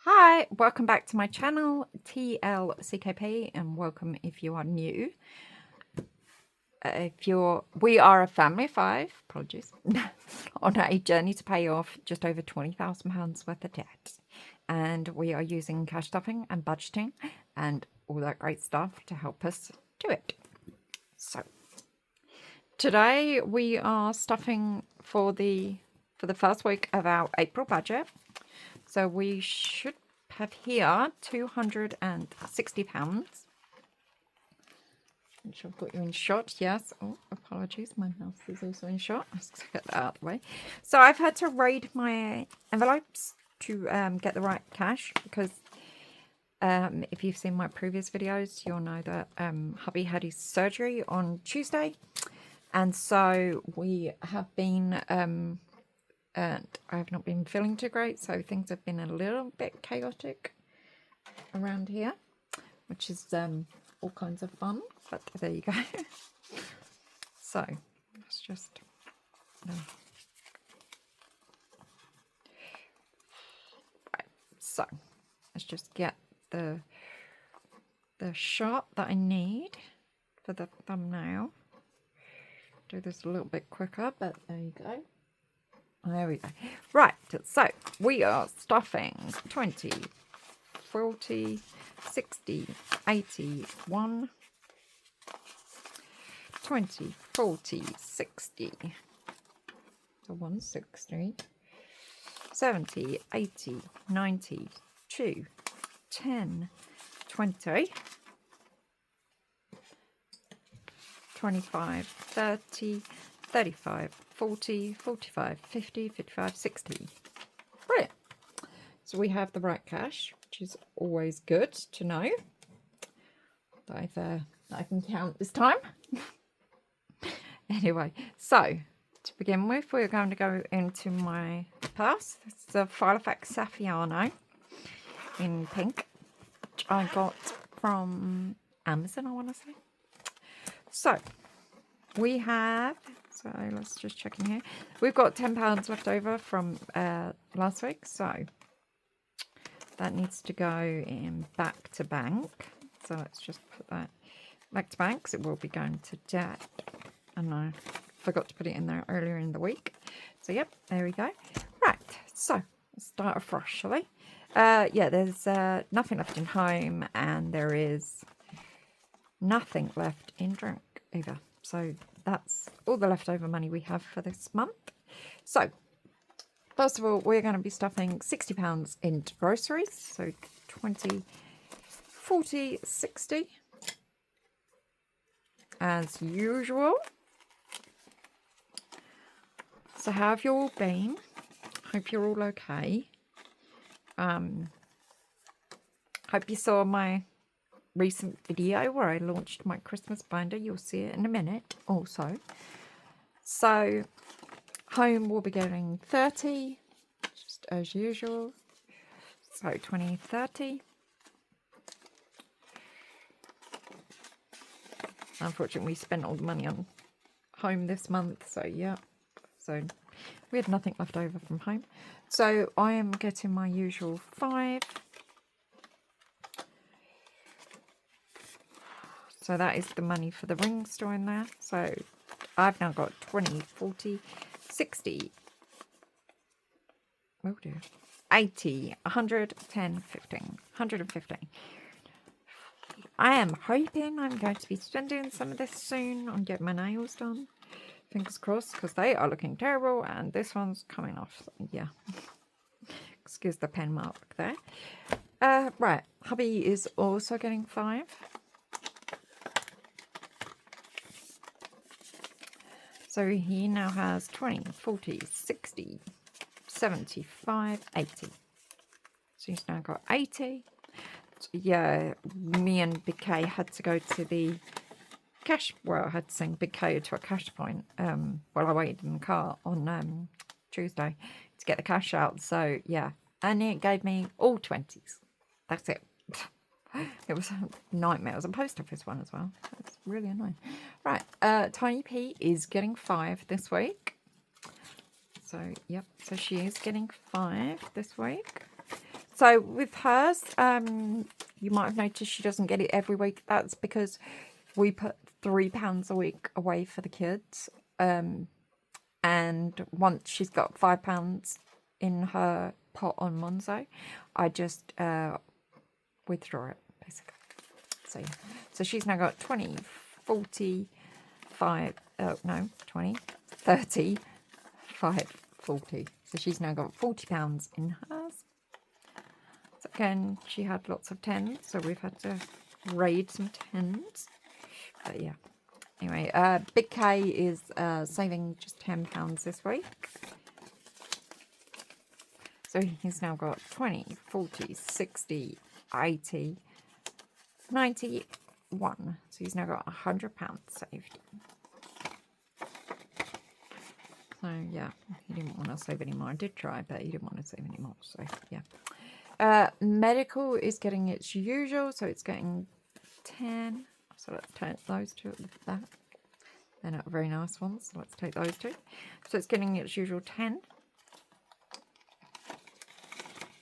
Hi, welcome back to my channel, TLCKP, and welcome if you are new. We are a family of 5, apologies, on a journey to pay off just over £20,000 worth of debt. And we are using cash stuffing and budgeting and all that great stuff to help us do it. So, today we are stuffing for the first week of our April budget. So we should have here £260, which I've got you in shot. Yes. Oh, apologies. My mouse is also in shot. Let's get that out of the way. So I've had to raid my envelopes to get the right cash because if you've seen my previous videos, you'll know that hubby had his surgery on Tuesday. And so we have been... and I have not been feeling too great, so things have been a little bit chaotic around here, which is all kinds of fun, but there you go. So let's just right, so let's just get the shot that I need for the thumbnail. Do this a little bit quicker, but there you go. There we go. Right, so we are stuffing 20, 40, 60, 80, 1, 20, 40, 60, so 160, 70, 80, 90, 2, 10, 20, 25, 30, 35, 40, 45, 50, 55, 60. Brilliant. So we have the right cash, which is always good to know that I can count this time. Anyway, so to begin with, we're going to go into my purse. This is a Filofax Saffiano in pink, which I got from Amazon, I want to say. So we have... So let's just check in here. We've got £10 left over from last week. So that needs to go in back to bank. So let's just put that back to bank because it will be going to debt. And I forgot to put it in there earlier in the week. So yep, there we go. Right, so let's start afresh, shall we? Yeah, there's nothing left in home and there is nothing left in drink either. So that's all the leftover money we have for this month. So, first of all, we're going to be stuffing £60 into groceries. So, 20, 40, 60. As usual. So, how have you all been? Hope you're all okay. Hope you saw my recent video where I launched my Christmas binder. You'll see it in a minute also. So home will be getting 30, just as usual. So 20, 30. Unfortunately, we spent all the money on home this month. So yeah, so we had nothing left over from home. So I am getting my usual 5. So that is the money for the ring store in there. So I've now got 20, 40, 60, oh dear, 80, 100, 10, 15, 115. I am hoping I'm going to be spending some of this soon on getting my nails done. Fingers crossed, because they are looking terrible and this one's coming off. So yeah, excuse the pen mark there. Right, hubby is also getting 5. So he now has 20, 40, 60, 75, 80. So he's now got 80. So yeah, me and Big K had to go to the cash, well, I had to send Big K to a cash point while I waited in the car on Tuesday to get the cash out. So yeah, and it gave me all 20s. That's it. It was a nightmare. It was a post office one as well. It's really annoying. Right, Tiny P is getting 5 this week. So, yep. So she is getting 5 this week. So with hers, you might have noticed she doesn't get it every week. That's because we put £3 a week away for the kids. And once she's got £5 in her pot on Monzo, I just withdraw it, basically. So yeah. So she's now got 20, 40, 5, oh no, 20, 30, 5, 40. So she's now got £40 in hers. So again, she had lots of 10s, so we've had to raid some 10s. But yeah. Anyway, Big K is saving just £10 this week. So he's now got 20, 40, 60, 80, 91. So he's now got £100 saved. So yeah, he didn't want to save any more. I did try, but he didn't want to save any more. So yeah. Medical is getting its usual, so it's getting 10. So let's take those two at the back. They're not very nice ones, so let's take those two. So it's getting its usual 10.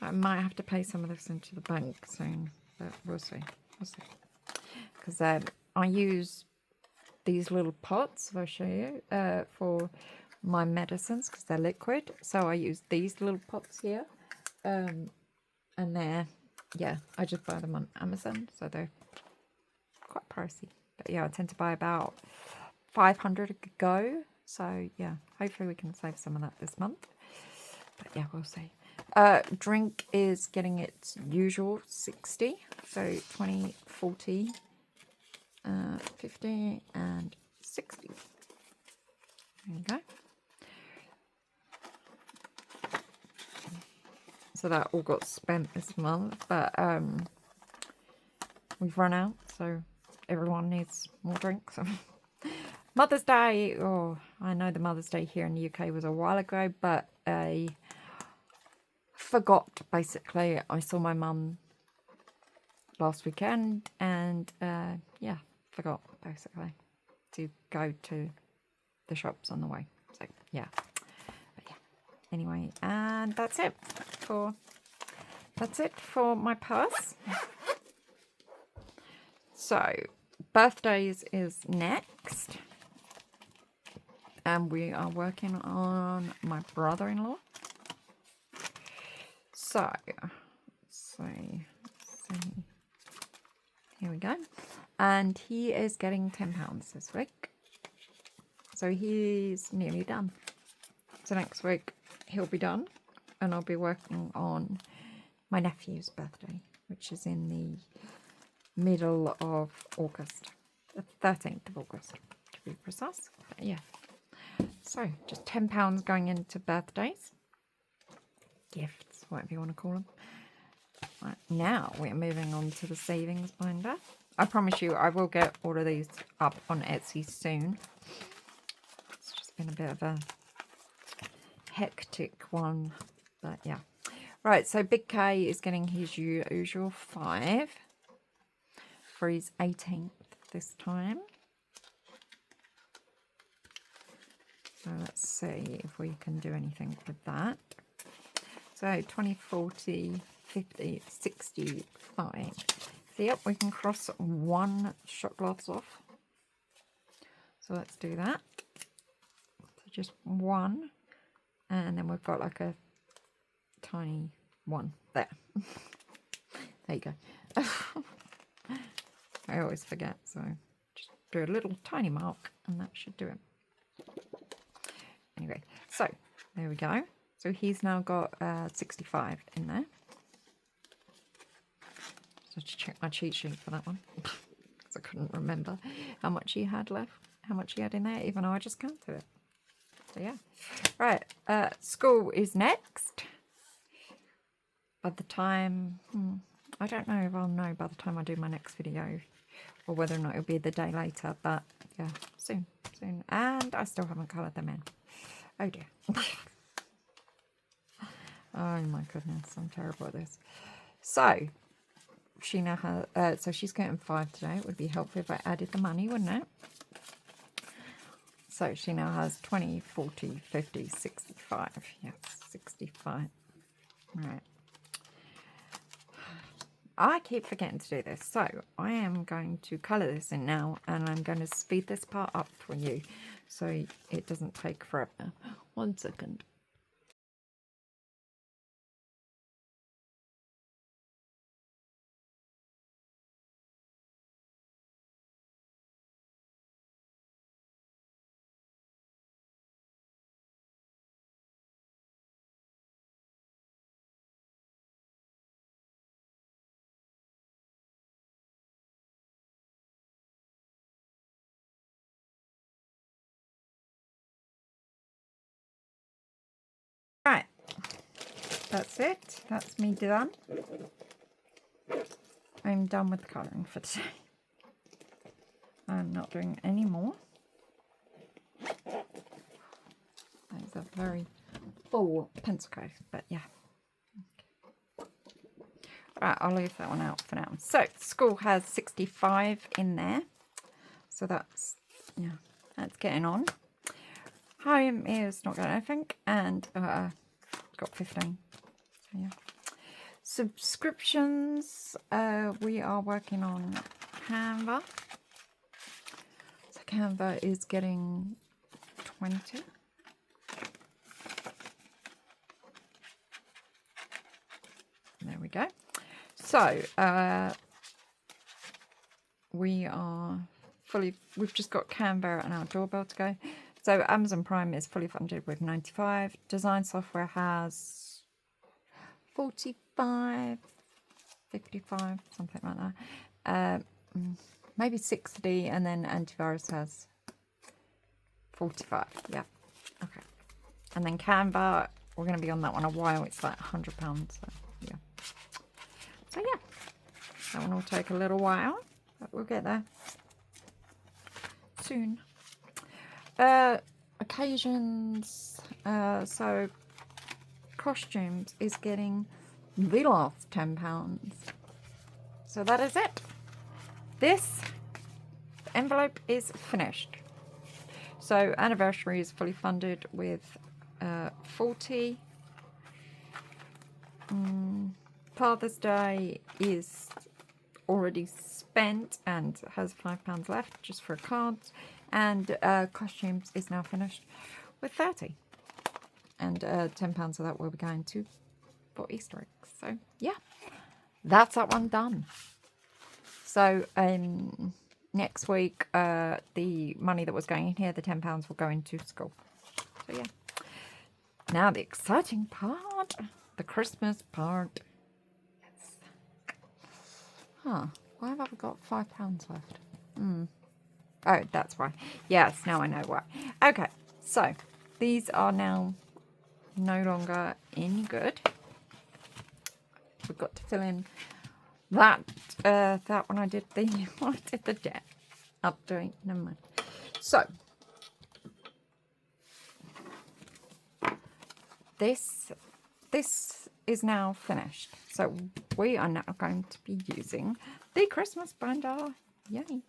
I might have to pay some of this into the bank soon, but we'll see. We'll see. Because I use these little pots, if I show you, for my medicines, because they're liquid. So I use these little pots here. And they're, yeah, I just buy them on Amazon, so they're quite pricey. But yeah, I tend to buy about 500 a go. So yeah, hopefully we can save some of that this month. But yeah, we'll see. Drink is getting its usual 60. So 20, 40, 50 and 60. There you go. So that all got spent this month, but we've run out, so everyone needs more drinks. Mother's Day, oh, I know the Mother's Day here in the UK was a while ago, but I forgot, basically. I saw my mum last weekend, and yeah, forgot, basically, to go to the shops on the way. So, yeah. But, yeah. Anyway, and that's it for my purse. So, birthdays is next. And we are working on my brother-in-law. So, let's see. Here we go. And he is getting £10 this week. So he's nearly done. So next week he'll be done. And I'll be working on my nephew's birthday, which is in the middle of August. The 13th of August, to be precise. But yeah. So, just £10 going into birthdays. Gifts, whatever you want to call them. Right, now we're moving on to the savings binder. I promise you, I will get all of these up on Etsy soon. It's just been a bit of a hectic one, but yeah. Right, so Big K is getting his usual 5 for his 18th this time. So let's see if we can do anything with that. So 20, 40, 50, 65. So yep, we can cross one shot glass off. So let's do that. So just one. And then we've got like a tiny one there. There you go. I always forget, so just do a little tiny mark and that should do it. Anyway, so there we go. So he's now got 65 in there. So to check my cheat sheet for that one, because I couldn't remember how much he had left, how much he had in there, even though I just counted it. So yeah. Right, school is next. By the time, I don't know if I'll know by the time I do my next video, or whether or not it'll be the day later, but yeah, soon. And I still haven't coloured them in. Oh dear. Oh my goodness, I'm terrible at this. So, she now has, so she's getting 5 today. It would be helpful if I added the money, wouldn't it? So she now has 20, 40, 50, 65. Yes, 65. Right. I keep forgetting to do this, so I am going to colour this in now, and I'm going to speed this part up for you so it doesn't take forever. 1 second. Right, that's it. That's me done. I'm done with the colouring for today. I'm not doing any more. That's a very full pencil case, but yeah. Right, I'll leave that one out for now. So school has 65 in there, so that's, yeah, that's getting on. Home is not got anything, and got 15. So yeah. Subscriptions, we are working on Canva. So Canva is getting 20. There we go. So we are we've just got Canva and our doorbell to go. So Amazon Prime is fully funded with 95. Design software has 45, 55, something like that. Maybe 60, and then antivirus has 45. Yeah. Okay. And then Canva, we're going to be on that one a while. It's like £100. So yeah. So yeah, that one will take a little while, but we'll get there soon. Occasions, so costumes is getting the last £10. So that is it. This envelope is finished. So anniversary is fully funded with 40. Father's Day is already spent and has £5 left just for cards, and costumes is now finished with 30, and £10 of that will be going to for Easter eggs. So yeah, that's that one done. So next week the money that was going in here, the £10, will go into school. So yeah, now the exciting part, the Christmas part. Huh, why have I got £5 left? Oh, that's why. Yes, now I know why. Okay, so these are now no longer any good. We've got to fill in that when I did the debt update. Never mind. So this is now finished. So we are now going to be using the Christmas binder. Yay.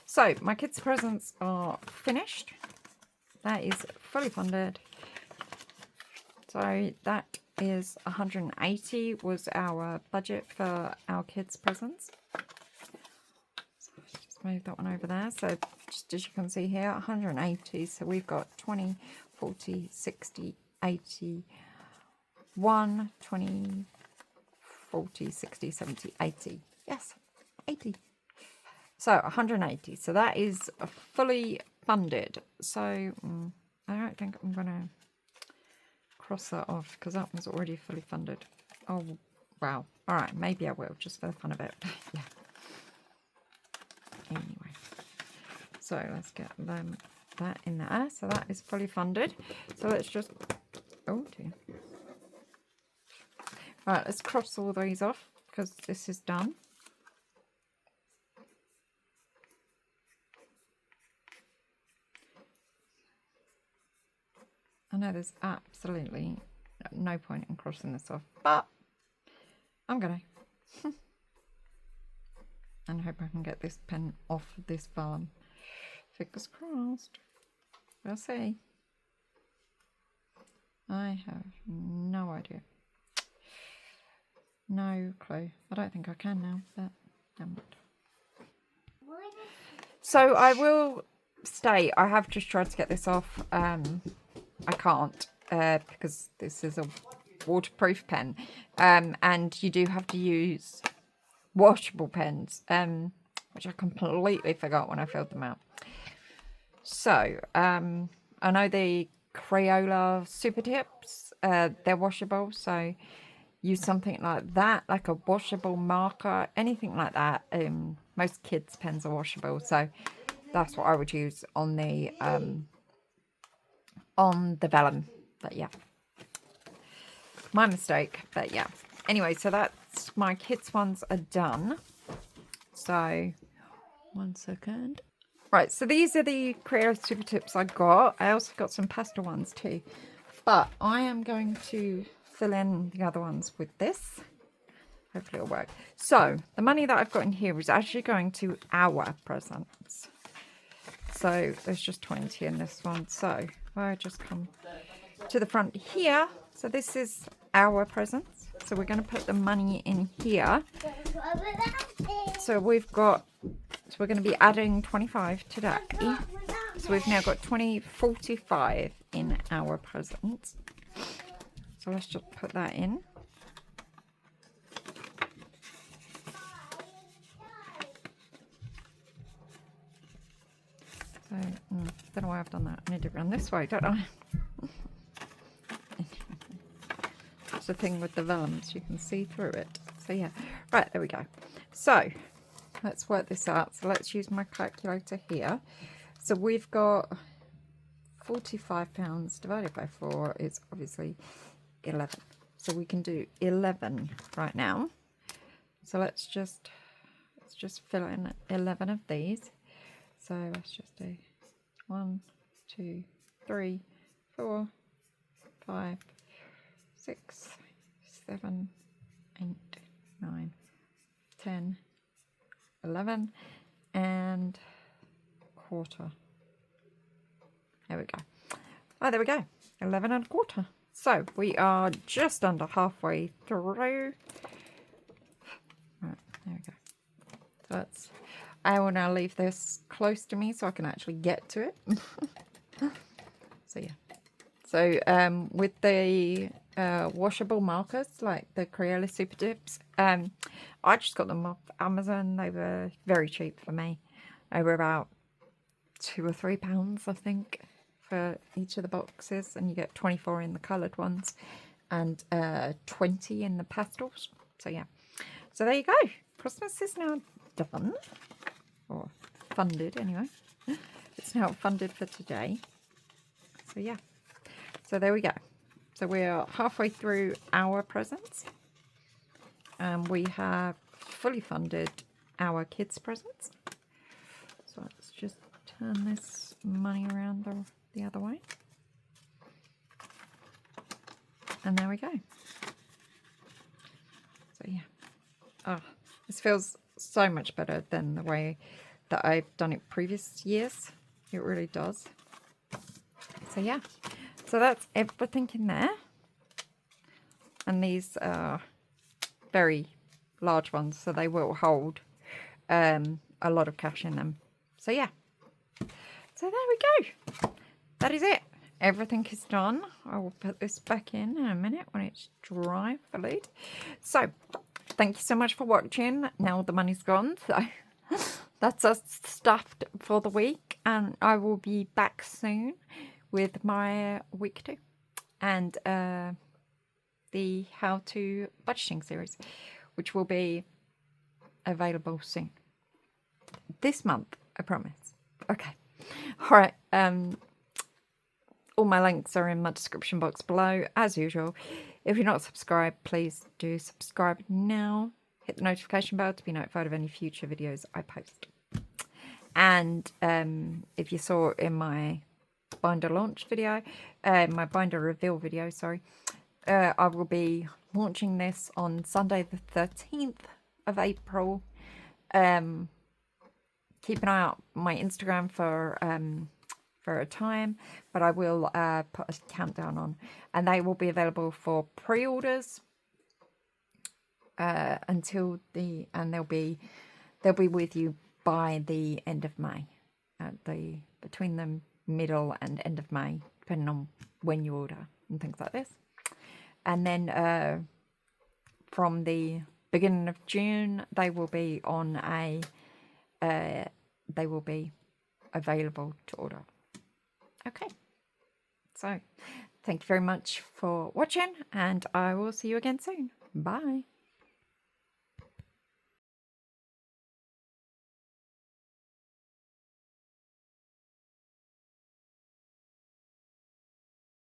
So my kids' presents are finished. That is fully funded. So that is 180 was our budget for our kids' presents. So let's just move that one over there. So just as you can see here, 180. So we've got 20, 40, 60, 80, 1, 20, 40, 60, 70, 80. Yes, 80. So 180. So that is fully funded. So I don't think I'm going to cross that off because that one's already fully funded. Oh, wow. All right, maybe I will just for the fun of it. Yeah. Anyway, so let's get that in there. So that is fully funded. So let's just, oh dear. Right, let's cross all these off because this is done. I know there's absolutely no point in crossing this off, but I'm gonna. And I hope I can get this pen off this vellum. Fingers crossed. We'll see. I have no idea. No clue. I don't think I can now, but damn it. So I will state, I have just tried to get this off. I can't because this is a waterproof pen. And you do have to use washable pens, which I completely forgot when I filled them out. So, I know the Crayola Super Tips, they're washable, so use something like that, like a washable marker, anything like that. Most kids' pens are washable, so that's what I would use on the vellum. But yeah, my mistake. But yeah, anyway, so that's my kids' ones are done. So 1 second. Right, so these are the Crayola Super Tips I got. I also got some pastel ones too, but I am going to fill in the other ones with this. Hopefully it'll work. So the money that I've got in here is actually going to our presents. So there's just 20 in this one. So if I just come to the front here. So this is our presents. So we're going to put the money in here. So we've got, so we're going to be adding 25 today. So we've now got 45 in our presents. So let's just put that in. So, don't know why I've done that. I need to run this way, don't I? That's the thing with the vellums, you can see through it. So yeah, right, there we go. So let's work this out. So let's use my calculator here. So we've got £45 divided by 4 is obviously 11. So we can do 11 right now. So let's just fill in 11 of these. So let's just do 1, 2, 3, 4, 5, 6, 7, 8, 9, 10, 11, and quarter. There we go. Oh, there we go. 11 and a quarter. So we are just under halfway through. Right, there we go. So that's, I will now leave this close to me so I can actually get to it. So yeah. So with the washable markers, like the Crayola Super Tips, I just got them off Amazon. They were very cheap for me. They were about £2 or £3, I think, for each of the boxes, and you get 24 in the coloured ones and 20 in the pastels. So yeah, so there you go. Christmas is now done, or funded anyway. It's now funded for today. So yeah, so there we go. So we are halfway through our presents, and we have fully funded our kids' presents. So let's just turn this money around the other way. And there we go. So yeah. Oh, this feels so much better than the way that I've done it previous years. It really does. So yeah. So that's everything in there. And these are very large ones, so they will hold a lot of cash in them. So yeah. So there we go. That is it. Everything is done. I will put this back in a minute when it's dry for the lid. So thank you so much for watching. Now the money's gone, so that's us stuffed for the week, and I will be back soon with my week 2 and the how to budgeting series, which will be available soon this month, I promise. Okay, all right. All my links are in my description box below, as usual. If you're not subscribed, please do subscribe now. Hit the notification bell to be notified of any future videos I post. And if you saw in my binder launch video, my binder reveal video, sorry, I will be launching this on Sunday the 13th of April. Keep an eye out on my Instagram for a time, but I will put a countdown on, and they will be available for pre-orders until and they'll be with you by the end of May, between the middle and end of May, depending on when you order and things like this. And then from the beginning of June, they will be on they will be available to order. Okay, so thank you very much for watching, and I will see you again soon. Bye.